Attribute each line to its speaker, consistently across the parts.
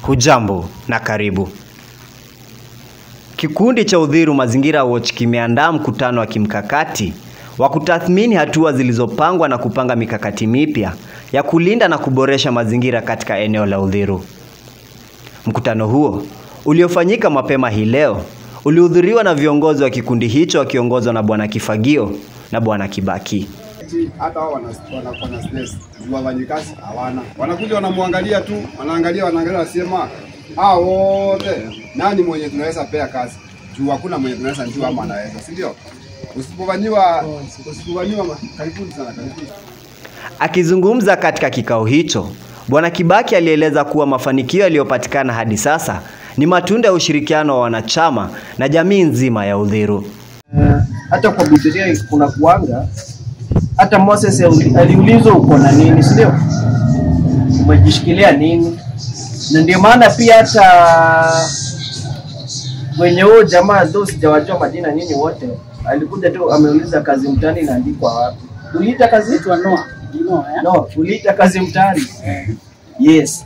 Speaker 1: Hujambo na karibu. Kikundi cha Udhiru Mazingira Watch kimeandaa mkutano wa kimkakati wa kutathmini hatua zilizopangwa na kupanga mikakati mipya ya kulinda na kuboresha mazingira katika eneo la Udhiru. Mkutano huo uliofanyika mapema hii leo ulihudhuriwa na viongozi wa kikundi hicho wakiongozwa na Bwana Kifagio na Bwana Kibaki.
Speaker 2: Hata wao wana stress, wafanyikazi hawana. Wanakuja wanamwangalia tu, wanaangalia wasema wote nani mwenye tunaweza pea kazi. Juu hakuna mwenye tunaweza njua ama anaweza, si ndio? Usipofanywa karibuni sana karibuni.
Speaker 1: Akizungumza katika kikao hicho, Bwana Kibaki alieleza kuwa mafanikio yaliyopatikana hadi sasa ni matunda ya ushirikiano wa wanachama na jamii nzima ya Udhiru.
Speaker 3: Hata kwa Biblia kuna kuanga, hata Moses aliulizwa uko na nini, si ndio? Umejishikilia nini? Na ndio maana pia hata mwenye huo jamaa ndio sijawajua majina nini wote, alikuja tu ameuliza kazi mtani inaandikwa wapi. Uliita kazi yetu Noah? No, uliita kazi mtani. Yes.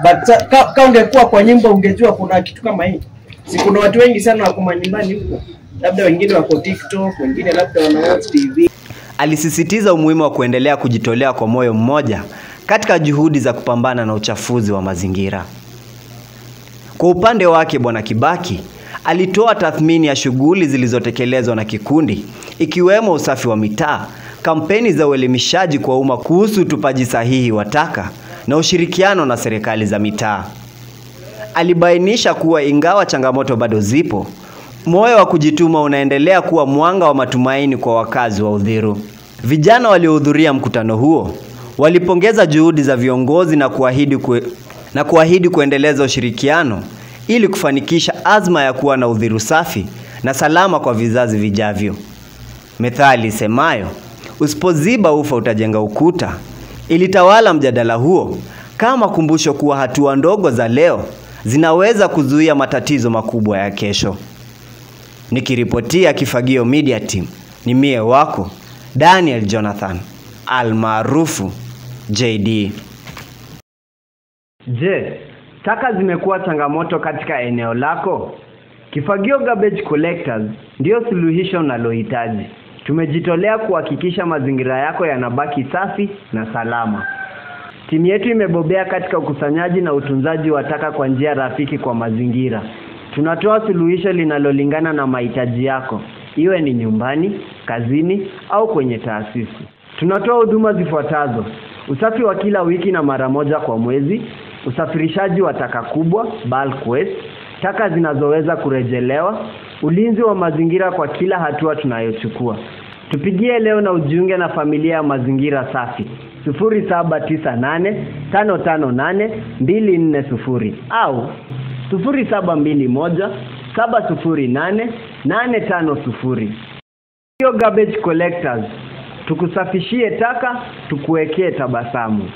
Speaker 3: But kama ungekuwa kwa nyumba ungejua kuna kitu kama hii. Si kuna watu wengi sana wako manyumbani huko. Labda wengine wako TikTok, wengine labda wanaona TV.
Speaker 1: Alisisitiza umuhimu wa kuendelea kujitolea kwa moyo mmoja katika juhudi za kupambana na uchafuzi wa mazingira. Kwa upande wake Bwana Kibaki alitoa tathmini ya shughuli zilizotekelezwa na kikundi, ikiwemo usafi wa mitaa, kampeni za uelimishaji kwa umma kuhusu utupaji sahihi wa taka na ushirikiano na serikali za mitaa. Alibainisha kuwa ingawa changamoto bado zipo, moyo wa kujituma unaendelea kuwa mwanga wa matumaini kwa wakazi wa Udhiru. Vijana waliohudhuria mkutano huo walipongeza juhudi za viongozi na kuahidi kuendeleza ushirikiano ili kufanikisha azma ya kuwa na Udhiru safi na salama kwa vizazi vijavyo. Methali semayo, usipoziba ufa utajenga ukuta, ilitawala mjadala huo kama kumbusho kuwa hatua ndogo za leo zinaweza kuzuia matatizo makubwa ya kesho. Nikiripotia Kifagio Media Team, ni mie wako Daniel Jonathan almaarufu JD. Je, taka zimekuwa changamoto katika eneo lako? Kifagio Garbage Collectors ndio suluhisho unalohitaji. Tumejitolea kuhakikisha mazingira yako yanabaki safi na salama. Timu yetu imebobea katika ukusanyaji na utunzaji wa taka kwa njia rafiki kwa mazingira. Tunatoa suluhisho linalolingana na mahitaji yako, iwe ni nyumbani, kazini au kwenye taasisi. Tunatoa huduma zifuatazo: usafi wa kila wiki na mara moja kwa mwezi, usafirishaji wa taka kubwa, bulk waste, taka zinazoweza kurejelewa, ulinzi wa mazingira kwa kila hatua tunayochukua. Tupigie leo na ujiunge na familia ya mazingira safi. 0798558240 au 0721708850. Hiyo Garbage Collectors, tukusafishie taka, tukuwekee tabasamu.